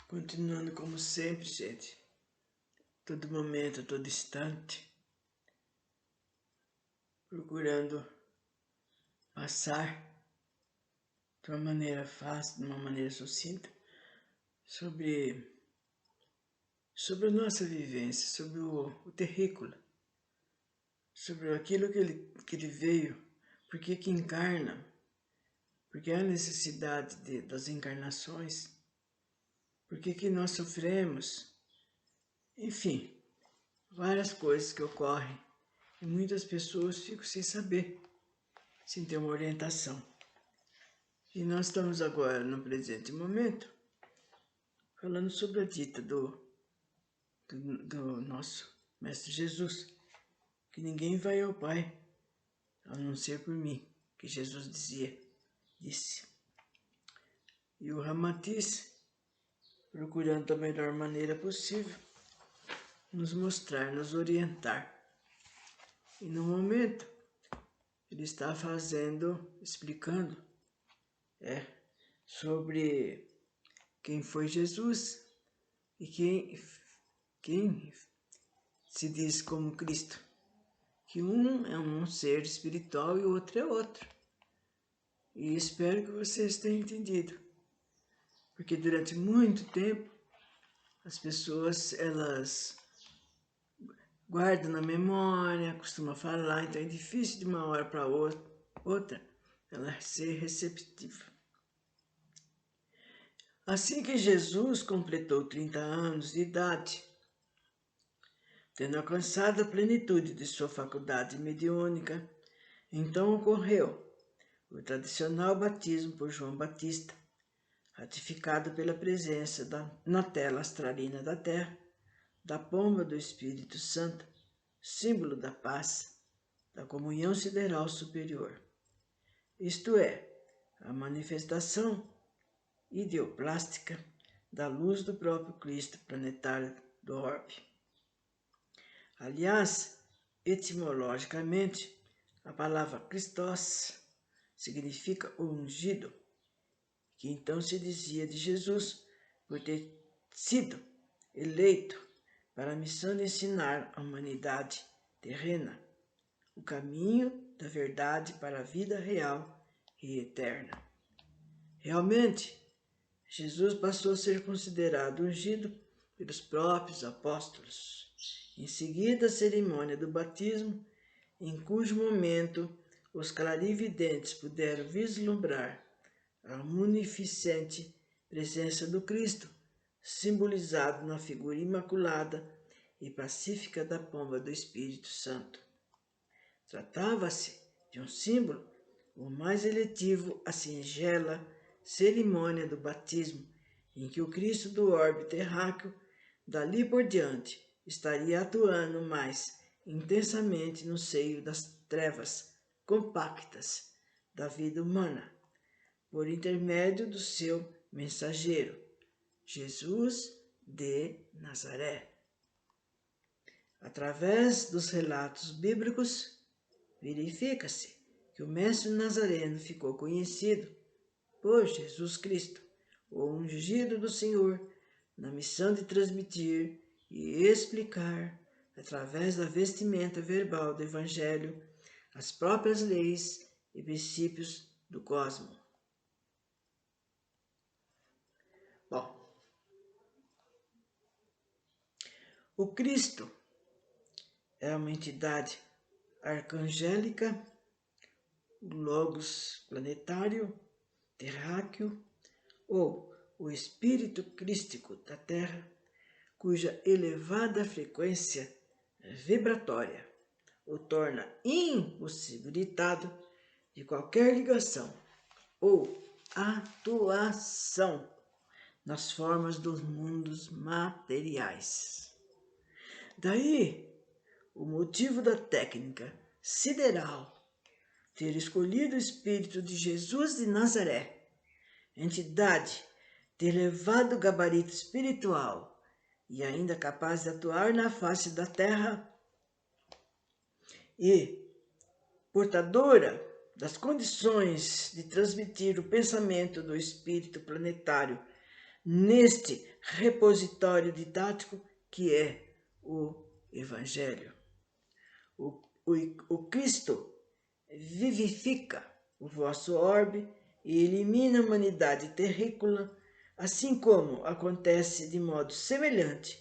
Continuando como sempre, gente. Todo momento, todo instante. Procurando passar de uma maneira fácil, de uma maneira sucinta, sobre a nossa vivência, sobre o terrícola, sobre aquilo que ele veio, por que encarna, porque há necessidade das encarnações, por que nós sofremos, enfim, várias coisas que ocorrem e muitas pessoas ficam sem saber, sem ter uma orientação. E nós estamos agora, no presente momento, falando sobre a dita do nosso Mestre Jesus, que ninguém vai ao Pai, a não ser por mim, que Jesus disse. E o Ramatiz, procurando da melhor maneira possível, nos mostrar, nos orientar. E no momento, ele está explicando sobre quem foi Jesus e quem se diz como Cristo. Que um é um ser espiritual e o outro é outro. E espero que vocês tenham entendido. Porque durante muito tempo, as pessoas, elas guardam na memória, costumam falar, então é difícil de uma hora para outra ela ser receptiva. Assim que Jesus completou 30 anos de idade, tendo alcançado a plenitude de sua faculdade mediúnica, então ocorreu o tradicional batismo por João Batista, ratificado pela presença na tela astralina da Terra, da pomba do Espírito Santo, símbolo da paz, da comunhão sideral superior. Isto é, a manifestação ideoplástica da luz do próprio Cristo planetário do orbe. Aliás, etimologicamente, a palavra Christos significa o ungido, que então se dizia de Jesus por ter sido eleito para a missão de ensinar à humanidade terrena o caminho da verdade para a vida real e eterna. Realmente, Jesus passou a ser considerado ungido pelos próprios apóstolos. Em seguida, a cerimônia do batismo, em cujo momento os clarividentes puderam vislumbrar a munificente presença do Cristo, simbolizado na figura imaculada e pacífica da pomba do Espírito Santo. Tratava-se de um símbolo, o mais eletivo, a singela cerimônia do batismo, em que o Cristo do orbe terráqueo, dali por diante, estaria atuando mais intensamente no seio das trevas compactas da vida humana, por intermédio do seu mensageiro, Jesus de Nazaré. Através dos relatos bíblicos, verifica-se que o mestre nazareno ficou conhecido por Jesus Cristo, o ungido do Senhor, na missão de transmitir e explicar, através da vestimenta verbal do Evangelho, as próprias leis e princípios do cosmos. Bom, o Cristo é uma entidade arcangélica, o Logos planetário, terráqueo, ou o espírito crístico da Terra, cuja elevada frequência vibratória o torna impossibilitado de qualquer ligação ou atuação nas formas dos mundos materiais. Daí o motivo da técnica sideral ter escolhido o espírito de Jesus de Nazaré, entidade de elevado gabarito espiritual e ainda capaz de atuar na face da Terra e portadora das condições de transmitir o pensamento do espírito planetário neste repositório didático que é o Evangelho. O Cristo vivifica o vosso orbe e elimina a humanidade terrícola, assim como acontece de modo semelhante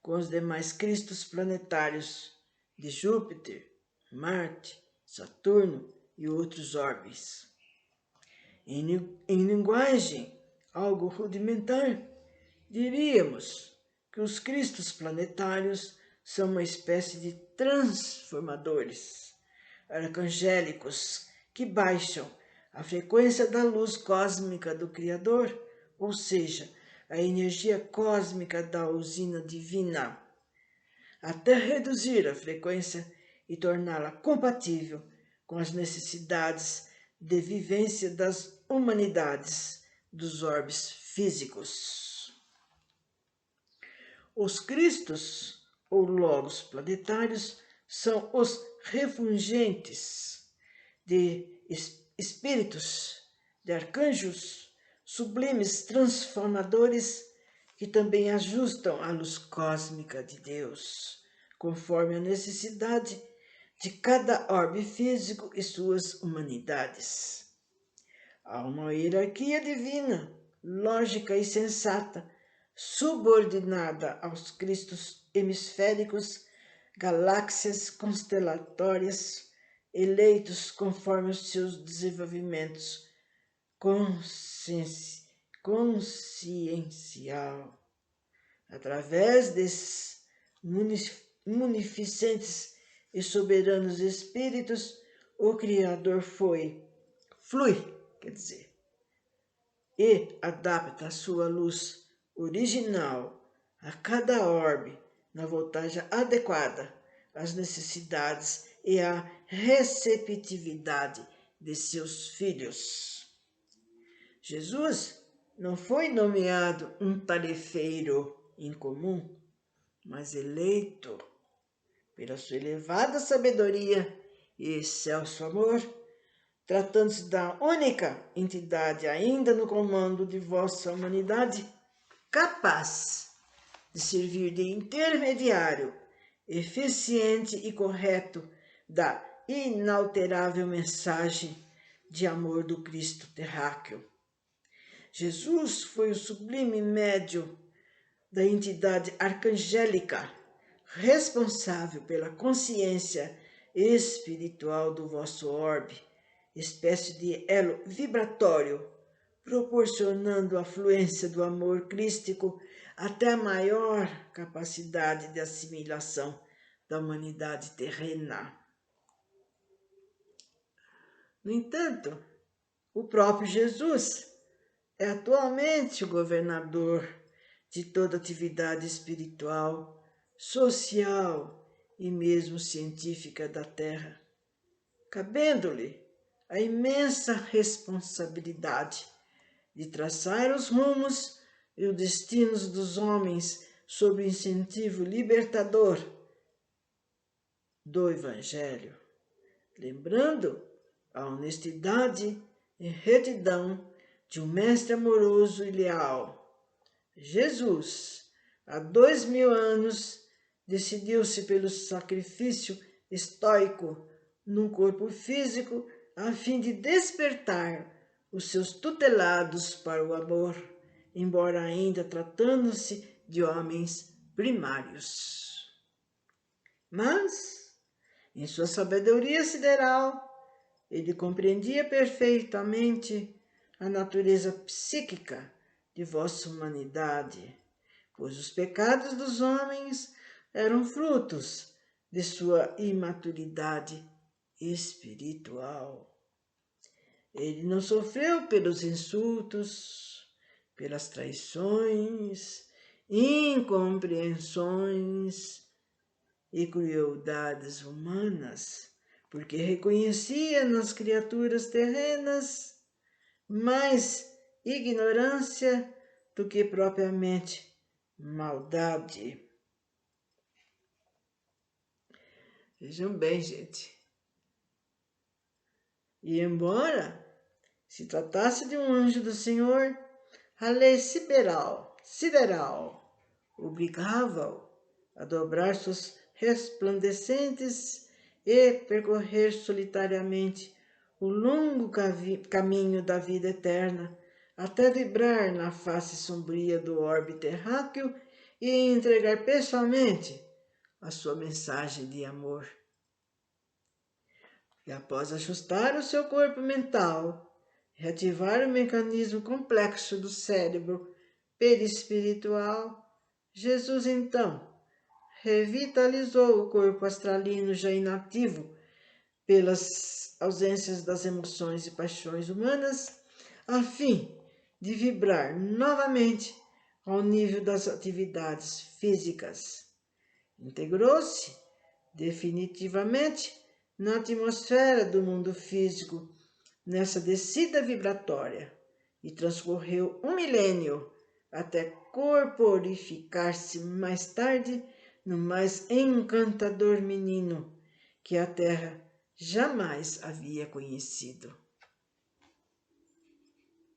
com os demais Cristos planetários de Júpiter, Marte, Saturno e outros orbes. Em linguagem algo rudimentar, diríamos que os Cristos planetários são uma espécie de transformadores arcangélicos que baixam a frequência da luz cósmica do Criador, ou seja, a energia cósmica da usina divina, até reduzir a frequência e torná-la compatível com as necessidades de vivência das humanidades dos orbes físicos. Os Cristos, ou logos planetários, são os refulgentes de espíritos, de arcanjos, sublimes transformadores que também ajustam a luz cósmica de Deus, conforme a necessidade de cada orbe físico e suas humanidades. Há uma hierarquia divina, lógica e sensata, subordinada aos Cristos hemisféricos, galáxias constelatórias, eleitos conforme os seus desenvolvimentos consciencial. Através desses munificentes e soberanos espíritos, o Criador flui, e adapta a sua luz original a cada orbe na voltagem adequada às necessidades e à receptividade de seus filhos. Jesus não foi nomeado um tarefeiro incomum, mas eleito pela sua elevada sabedoria e excelso amor, tratando-se da única entidade ainda no comando de vossa humanidade, capaz de servir de intermediário eficiente e correto da inalterável mensagem de amor do Cristo terráqueo. Jesus foi o sublime médium da entidade arcangélica, responsável pela consciência espiritual do vosso orbe, espécie de elo vibratório, proporcionando a fluência do amor crístico até a maior capacidade de assimilação da humanidade terrena. No entanto, o próprio Jesus é atualmente o governador de toda atividade espiritual, social e mesmo científica da Terra, cabendo-lhe a imensa responsabilidade de traçar os rumos e os destinos dos homens sob o incentivo libertador do Evangelho, lembrando a honestidade e retidão de um mestre amoroso e leal. Jesus, há 2000 anos, decidiu-se pelo sacrifício estoico num corpo físico a fim de despertar os seus tutelados para o amor, embora ainda tratando-se de homens primários. Mas, em sua sabedoria sideral, ele compreendia perfeitamente a natureza psíquica de vossa humanidade, pois os pecados dos homens eram frutos de sua imaturidade espiritual. Ele não sofreu pelos insultos, pelas traições, incompreensões e crueldades humanas, porque reconhecia nas criaturas terrenas mais ignorância do que propriamente maldade. Vejam bem, gente. E embora se tratasse de um anjo do Senhor, A lei sideral obrigava-o a dobrar suas resplandecentes e percorrer solitariamente o longo caminho da vida eterna, até vibrar na face sombria do orbe terráqueo e entregar pessoalmente a sua mensagem de amor. E após ajustar o seu corpo mental, reativar o mecanismo complexo do cérebro perispiritual, Jesus então revitalizou o corpo astralino já inativo pelas ausências das emoções e paixões humanas, a fim de vibrar novamente ao nível das atividades físicas. Integrou-se definitivamente na atmosfera do mundo físico, nessa descida vibratória, e transcorreu um milênio até corporificar-se mais tarde no mais encantador menino que a Terra jamais havia conhecido.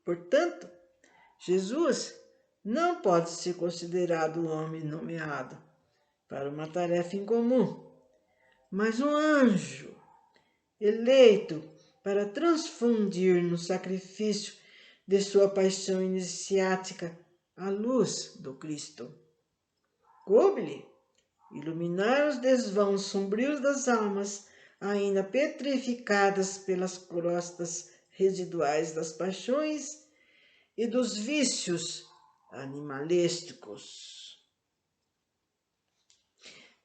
Portanto, Jesus não pode ser considerado um homem nomeado para uma tarefa incomum, mas um anjo eleito para transfundir no sacrifício de sua paixão iniciática a luz do Cristo. Coube-lhe iluminar os desvãos sombrios das almas ainda petrificadas pelas crostas residuais das paixões e dos vícios animalísticos.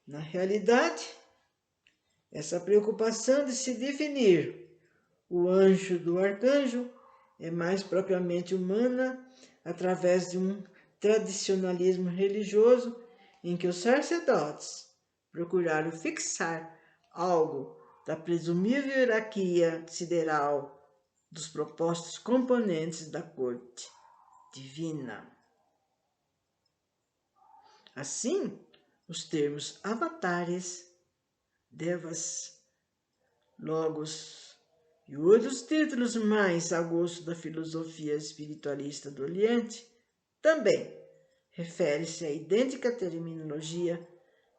Na realidade, essa preocupação de se definir o anjo do arcanjo é mais propriamente humana através de um tradicionalismo religioso em que os sacerdotes procuraram fixar algo da presumível hierarquia sideral dos propostos componentes da corte divina. Assim, os termos avatares, devas, logos e outros títulos mais a gosto da filosofia espiritualista do Oriente também refere-se à idêntica terminologia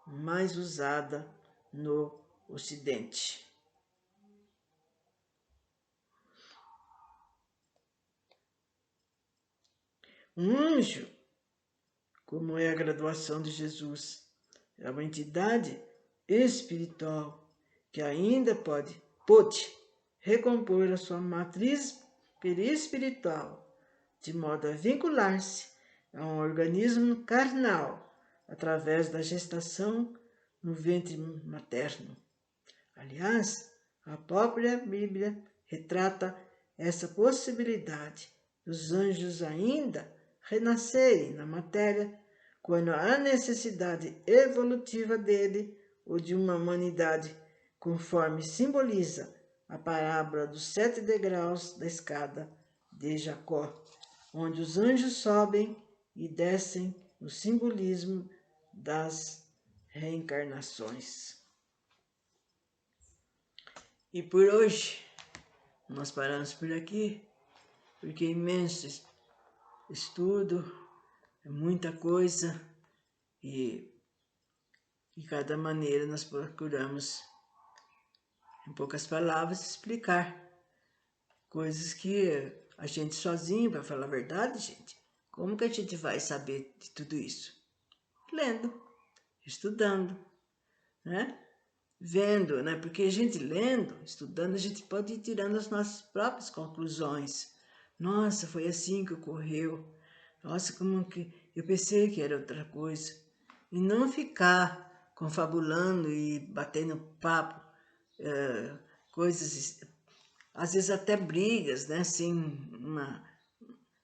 mais usada no Ocidente. Um anjo, como é a graduação de Jesus, é uma entidade espiritual que ainda pôde recompor a sua matriz perispiritual, de modo a vincular-se a um organismo carnal através da gestação no ventre materno. Aliás, a própria Bíblia retrata essa possibilidade dos anjos ainda renascerem na matéria quando há necessidade evolutiva dele ou de uma humanidade, conforme simboliza a parábola dos 7 degraus da escada de Jacó, onde os anjos sobem e descem no simbolismo das reencarnações. E por hoje, nós paramos por aqui, porque é imenso estudo, é muita coisa, e de cada maneira nós procuramos, em poucas palavras, explicar coisas que a gente sozinho, para falar a verdade, gente, como que a gente vai saber de tudo isso? Lendo, estudando, né? Vendo, né? Porque a gente lendo, estudando, a gente pode ir tirando as nossas próprias conclusões. Nossa, foi assim que ocorreu. Nossa, como que eu pensei que era outra coisa. E não ficar confabulando e batendo papo, coisas, às vezes até brigas, né?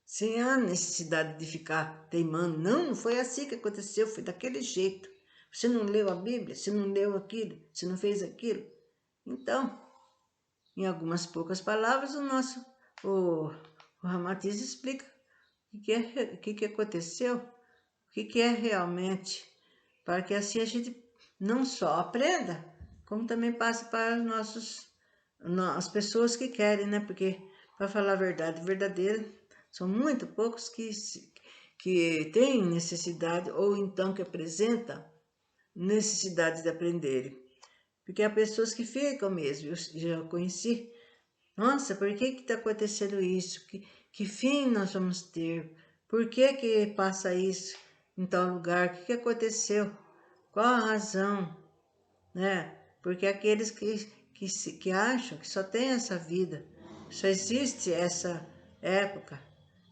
Sem a necessidade de ficar teimando. Não foi assim que aconteceu, foi daquele jeito. Você não leu a Bíblia, você não leu aquilo, você não fez aquilo. Então, em algumas poucas palavras, o Ramatiz explica o que aconteceu, o que é realmente, para que assim a gente não só aprenda, como também passe para as pessoas que querem, né? Porque, para falar a verdade verdadeira, São muito poucos que têm necessidade ou então que apresentam necessidade de aprenderem. Porque há pessoas que ficam mesmo, eu já conheci. Nossa, por que está acontecendo isso? Que fim nós vamos ter? Por que passa isso em tal lugar? O que aconteceu? Qual a razão? Né? Porque aqueles que acham que só tem essa vida, só existe essa época,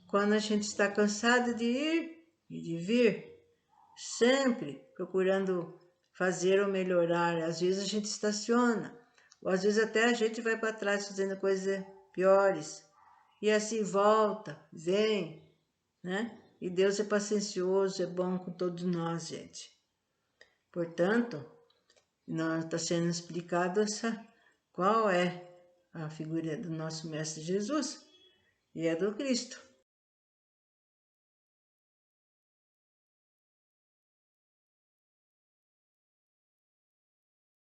quando a gente está cansado de ir e de vir, sempre procurando fazer ou melhorar. Às vezes a gente estaciona, ou às vezes até a gente vai para trás fazendo coisas piores, e assim volta, vem, né? E Deus é paciencioso, é bom com todos nós, gente. Portanto, está sendo explicado qual é a figura do nosso Mestre Jesus, e é do Cristo.